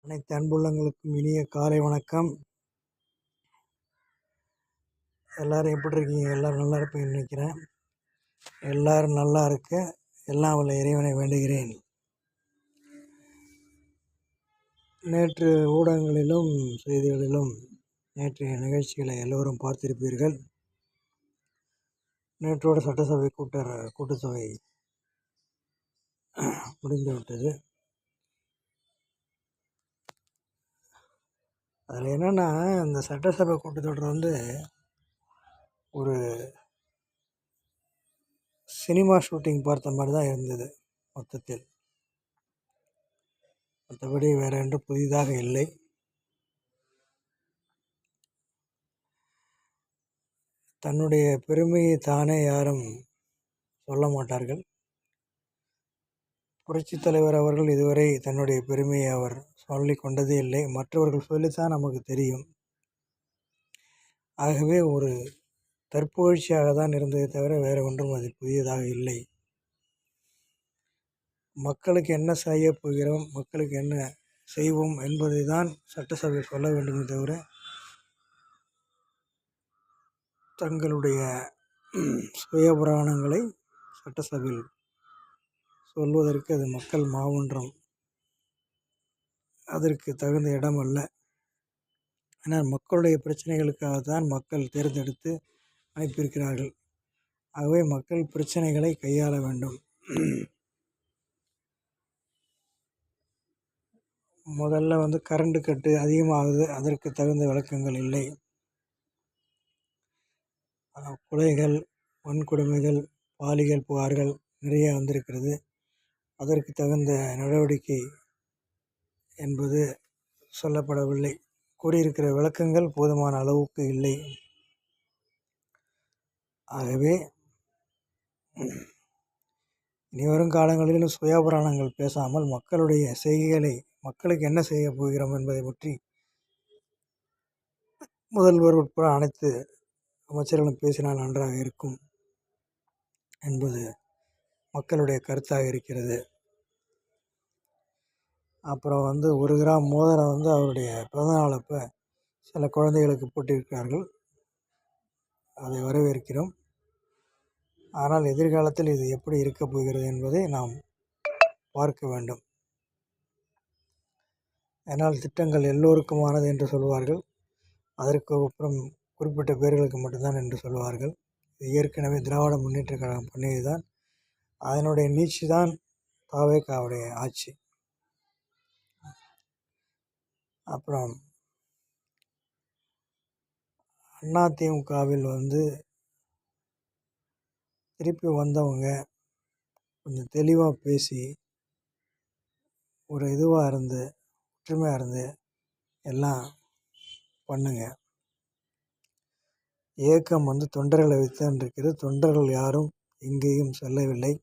அனைத்து அன்புள்ளங்களுக்கும் இனிய காலை வணக்கம். எல்லோரும் எப்படி இருக்கீங்க? எல்லோரும் நல்லா இருப்பீங்கன்னு நினைக்கிறேன். எல்லோரும் நல்லா இருக்க எல்லாம் உள்ள இறைவனை வேண்டுகிறேன். நேற்று ஊடகங்களிலும் செய்திகளிலும் நேற்றைய நிகழ்ச்சிகளை எல்லோரும் பார்த்திருப்பீர்கள். நேற்றோடு சட்டசபை கூட்டத்தொகை முடிந்துவிட்டது. அதில் என்னென்னா, இந்த சட்டசபை கூட்டத்தொடர் ஒரு சினிமா ஷூட்டிங் பார்த்த மாதிரி தான் இருந்தது மொத்தத்தில். மற்றபடி வேறு ஒன்றும் புதிதாக இல்லை. தன்னுடைய பெருமையை தானே யாரும் சொல்ல மாட்டார்கள். புரட்சித் தலைவர் அவர்கள் இதுவரை தன்னுடைய பெருமையை அவர் சொல்லி கொண்டதே இல்லை. மற்றவர்கள் சொல்லித்தான் நமக்கு தெரியும். ஆகவே ஒரு தற்புகழ்ச்சியாக தான் இருந்ததை தவிர வேறு ஒன்றும் அது புதியதாக இல்லை. மக்களுக்கு என்ன செய்ய போகிறோம், மக்களுக்கு என்ன செய்வோம் என்பதை தான் சட்டசபை சொல்ல வேண்டுமே தவிர தங்களுடைய சுயபுராணங்களை சட்டசபையில் சொல்வதற்கு அது மக்கள் மாமன்றம், அதற்கு தகுந்த இடம் அல்ல. ஆனால் மக்களுடைய பிரச்சனைகளுக்காக தான் மக்கள் தேர்ந்தெடுத்து அனுப்பியிருக்கிறார்கள். ஆகவே மக்கள் பிரச்சனைகளை கையாள வேண்டும். முதல்ல கரண்ட் கட்டு அதிகமாகுது, அதற்கு தகுந்த விளக்கங்கள் இல்லை. கொலைகள், வன்கொடுமைகள், பாலியல் புகார்கள் நிறைய வந்திருக்கிறது. அதற்கு தகுந்த நடவடிக்கை என்பது சொல்லப்படவில்லை. கூறியிருக்கிற விளக்கங்கள் போதுமான அளவுக்கு இல்லை. ஆகவே இனிவரும் காலங்களிலும் சுயபுராணங்கள் பேசாமல் மக்களுடைய செய்கைகளை, மக்களுக்கு என்ன செய்ய போகிறோம் என்பதை பற்றி முதல்வர் உட்பட அனைத்து அமைச்சர்களும் பேசினால் நன்றாக இருக்கும் என்பது மக்களுடைய கருத்தாக இருக்கிறது. அப்புறம் 1 கிராம் மோதிரம் அவருடைய பிறந்தநாள் அப்போ சில குழந்தைகளுக்கு போட்டிருக்கிறார்கள். அதை வரவேற்கிறோம். ஆனால் எதிர்காலத்தில் இது எப்படி இருக்கப் போகிறது என்பதை நாம் பார்க்க வேண்டும். ஏன்னால் திட்டங்கள் எல்லோருக்குமானது என்று சொல்வார்கள். அதற்கு அப்புறம் குறிப்பிட்ட பேர்களுக்கு மட்டும்தான் என்று சொல்வார்கள். ஏற்கனவே திராவிட முன்னேற்ற கழகம் பண்ணியது தான். அதனுடைய நீட்சி தான் தாவேகாவுடைய ஆட்சி. அப்புறம் அதிமுகவில் திருப்பி வந்தவங்க கொஞ்சம் தெளிவாக பேசி ஒரு இதுவாக இருந்து ஒற்றுமையாக இருந்து எல்லாம் பண்ணுங்க. இயக்கம் தொண்டர்களை வைத்தான் இருக்கிறது. தொண்டர்கள் யாரும் எங்கேயும் செல்லவில்லை.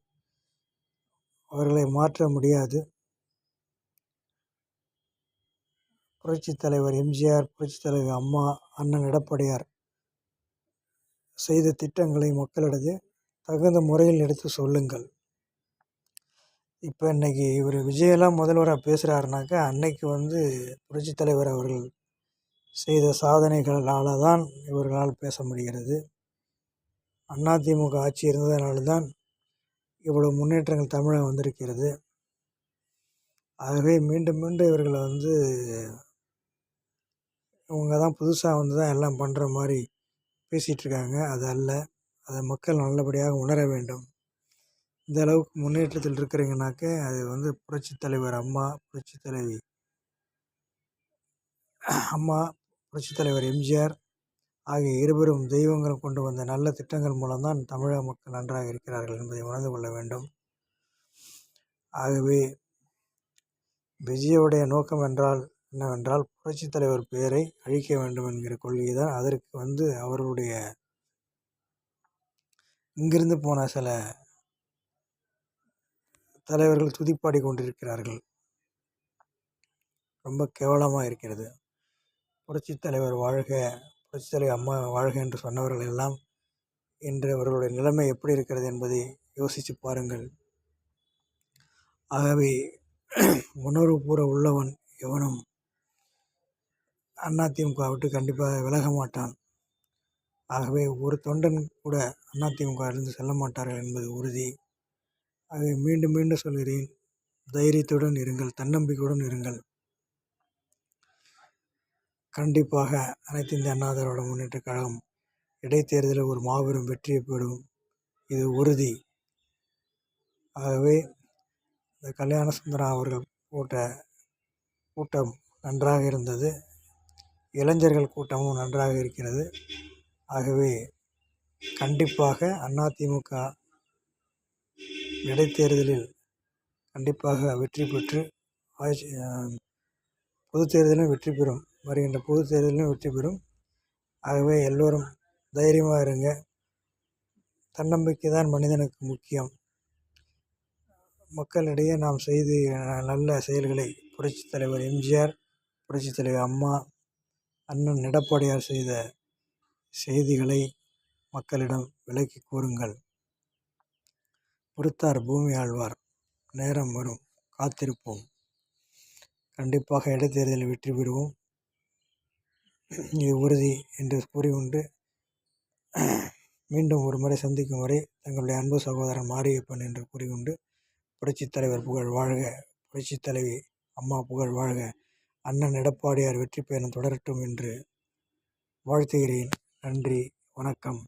அவர்களை மாற்ற முடியாது. புரட்சித் தலைவர் எம்ஜிஆர், புரட்சித் தலைவர் அம்மா, அண்ணன் எடப்பாடியார் செய்த திட்டங்களை மக்களிடையே தகுந்த முறையில் எடுத்து சொல்லுங்கள். இப்போ இன்றைக்கி இவர் விஜயெல்லாம் முதல்வராக பேசுகிறாருனாக்கா, அன்னைக்கு புரட்சித் தலைவர் அவர்கள் செய்த சாதனைகளால் தான் இவர்களால் பேச முடிகிறது. அதிமுக ஆட்சி இருந்ததனால்தான் இவ்வளவு முன்னேற்றங்கள் தமிழகம் வந்திருக்கிறது. ஆகவே மீண்டும் மீண்டும் இவர்களை இவங்க தான் புதுசாக தான் எல்லாம் பண்ணுற மாதிரி பேசிகிட்ருக்காங்க. அது அல்ல. அதை மக்கள் நல்லபடியாக உணர வேண்டும். இந்த அளவுக்கு முன்னேற்றத்தில் இருக்கிறீங்கனாக்க அது புரட்சித் தலைவர் அம்மா, புரட்சித் தலைவி அம்மா, புரட்சித் தலைவர் எம்ஜிஆர் ஆகிய இருவரும் தெய்வங்கள் கொண்டு வந்த நல்ல திட்டங்கள் மூலம்தான் தமிழக மக்கள் நன்றாக இருக்கிறார்கள் என்பதை உணர்ந்து கொள்ள வேண்டும். ஆகவே விஜயுடைய நோக்கம் என்னவென்றால் புரட்சித் தலைவர் பெயரை அழிக்க வேண்டும் என்கிற கொள்கை தான். அதற்கு அவர்களுடைய இங்கிருந்து போன சில தலைவர்கள் துதிப்பாடி கொண்டிருக்கிறார்கள். ரொம்ப கேவலமாக இருக்கிறது. புரட்சித் தலைவர் வாழ்க, புரட்சித் தலைவர் அம்மா வாழ்க என்று சொன்னவர்கள் எல்லாம் இன்று அவர்களுடைய நிலைமை எப்படி இருக்கிறது என்பதை யோசித்து பாருங்கள். ஆகவே உணர்வு பூர உள்ளவன் எவனும் அதிமுக விட்டு கண்டிப்பாக விலக மாட்டான். ஆகவே ஒரு தொண்டன் கூட அதிமுகவிலிருந்து செல்ல மாட்டார்கள் என்பது உறுதி. ஆகவே மீண்டும் மீண்டும் சொல்கிறேன், தைரியத்துடன் இருங்கள், தன்னம்பிக்கையுடன் இருங்கள். கண்டிப்பாக அனைத்து இந்திய அண்ணா திராவிட முன்னேற்றக் கழகம் இடைத்தேர்தலில் ஒரு மாபெரும் வெற்றியை பெறும், இது உறுதி. ஆகவே இந்த கல்யாண சுந்தரம் அவர்கள் போட்ட கூட்டம் நன்றாக இருந்தது, இளைஞர்கள் கூட்டமும் நன்றாக இருக்கிறது. ஆகவே கண்டிப்பாக அதிமுக இடைத்தேர்தலில் கண்டிப்பாக வெற்றி பெற்று பொது தேர்தலிலும் வெற்றி பெறும், வருகின்ற பொது தேர்தலிலும் வெற்றி பெறும். ஆகவே எல்லோரும் தைரியமாக இருங்க. தன்னம்பிக்கை தான் மனிதனுக்கு முக்கியம். மக்களிடையே நாம் செய்து நல்ல செயல்களை புரட்சித் தலைவர் எம்ஜிஆர், புரட்சித் தலைவர் அம்மா, அண்ணன் எடப்பாடியார் செய்த செய்திகளை மக்களிடம் விளக்கி கூறுங்கள். பொறுத்தார் பூமி ஆழ்வார், நேரம் வரும், காத்திருப்போம். கண்டிப்பாக இடைத்தேர்தலில் வெற்றி பெறுவோம், இது உறுதி என்று கூறிக்கொண்டு மீண்டும் ஒரு முறை சந்திக்கும் வரை தங்களுடைய அன்பு சகோதரன் மாரியப்பன் என்று கூறிக்கொண்டு, புரட்சித் தலைவர் புகழ் வாழ்க, புரட்சித் தலைவி அம்மா புகழ் வாழ்க, அண்ணன் எடப்பாடியார் வெற்றி பயணம் தொடரட்டும் என்று வாழ்த்துகிறேன். நன்றி, வணக்கம்.